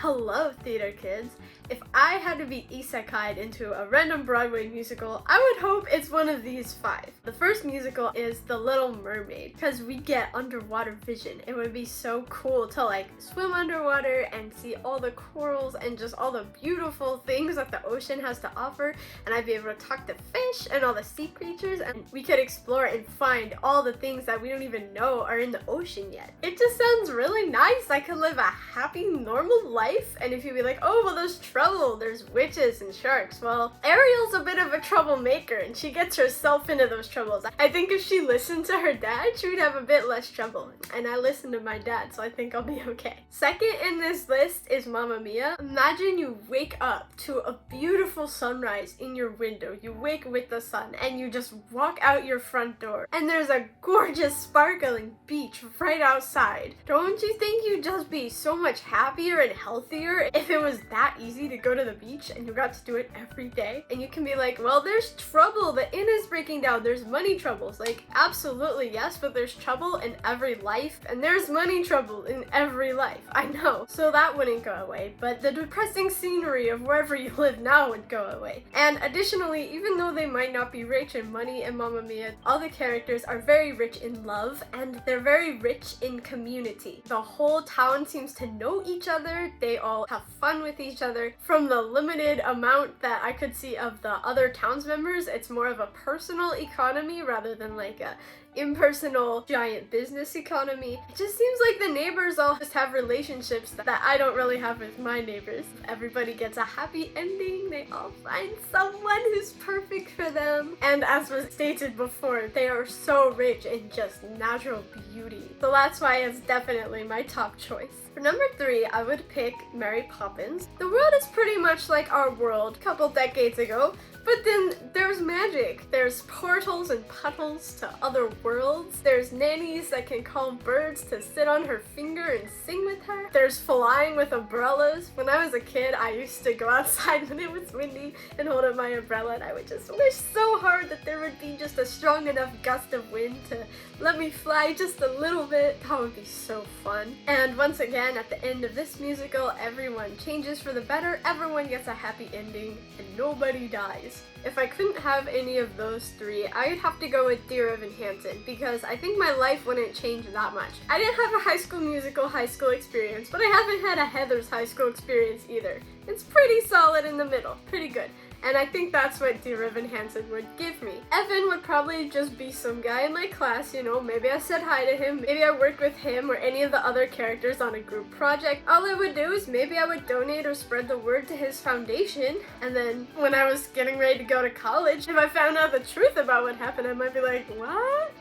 Hello, theater kids. If I had to be isekai'd into a random Broadway musical, I would hope it's one of these 5. The first musical is The Little Mermaid, because we get underwater vision. It would be so cool to swim underwater and see all the corals and just all the beautiful things that the ocean has to offer, and I'd be able to talk to fish and all the sea creatures, and we could explore and find all the things that we don't even know are in the ocean yet. It just sounds really nice. I could live a happy, normal life, and if you'd be like, oh, well, there's trouble, there's witches and sharks. Well, Ariel's a bit of a troublemaker, and she gets herself into those troubles. I think if she listened to her dad, she would have a bit less trouble, and I listen to my dad, so I think I'll be okay. Second in this list is Mamma Mia. Imagine you wake up to a beautiful sunrise in your window. You wake with the sun, and you just walk out your front door, and there's a gorgeous, sparkling beach right outside. Don't you think you'd just be so much happier and healthier if it was that easy to go to the beach and you got to do it every day? And you can be like, well, there's trouble, the inn is breaking down, there's money troubles. Like, absolutely yes, but there's trouble in every life, and there's money trouble in every life. I know, so that wouldn't go away, but the depressing scenery of wherever you live now would go away. And additionally, even though they might not be rich in money in Mamma Mia, all the characters are very rich in love, and they're very rich in community. The whole town seems to know each other, they all have fun with each other. From the limited amount that I could see of the other towns members, it's more of a personal economy rather than like a impersonal giant business economy. It just seems like the neighbors all just have relationships that I don't really have with my neighbors. Everybody gets a happy ending, they all find someone who's perfect for them. And as was stated before, they are so rich in just natural beauty. So that's why it's definitely my top choice. For number 3, I would pick Mary Poppins. The world is pretty much like our world a couple decades ago, but then there's magic. There's portals and puddles to other worlds. There's nannies that can call birds to sit on her finger and sing with her. There's flying with umbrellas. When I was a kid, I used to go outside when it was windy and hold up my umbrella, and I would just wish so hard that there would be just a strong enough gust of wind to let me fly just a little bit. That would be so fun. And once again, at the end of this musical, everyone changes for the better, everyone gets a happy ending, and nobody dies. If I couldn't have any of those 3, I'd have to go with Dear Evan Hansen, because I think my life wouldn't change that much. I didn't have a High School Musical high school experience, but I haven't had a Heather's high school experience either. It's pretty solid in the middle, pretty good. And I think that's what Dear Evan Hansen would give me. Evan would probably just be some guy in my class, you know, maybe I said hi to him, maybe I worked with him or any of the other characters on a group project. All I would do is maybe I would donate or spread the word to his foundation, and then when I was getting ready to go to college, if I found out the truth about what happened, I might be like, what?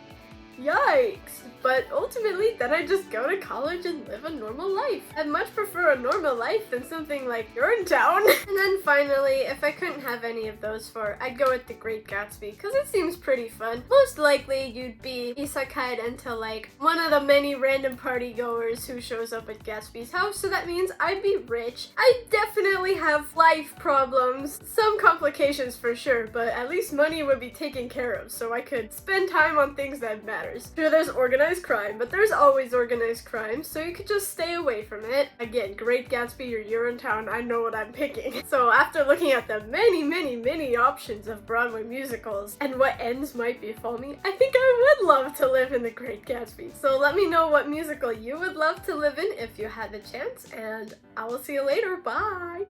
Yikes. But ultimately, then I just go to college and live a normal life. I'd much prefer a normal life than something like Town. And then finally, if I couldn't have any of those 4, I'd go with The Great Gatsby, because it seems pretty fun. Most likely, you'd be isekai'd into one of the many random party goers who shows up at Gatsby's house, so that means I'd be rich. I definitely have life problems, some complications for sure, but at least money would be taken care of, so I could spend time on things that matters. Sure, there's organized crime, but there's always organized crime, so you could just stay away from it. Again, Great Gatsby or Town, I know what I'm picking. So after looking at the many options of Broadway musicals and what ends might befall me, I think I would love to live in The Great Gatsby. So let me know what musical you would love to live in if you had the chance, and I will see you later. Bye!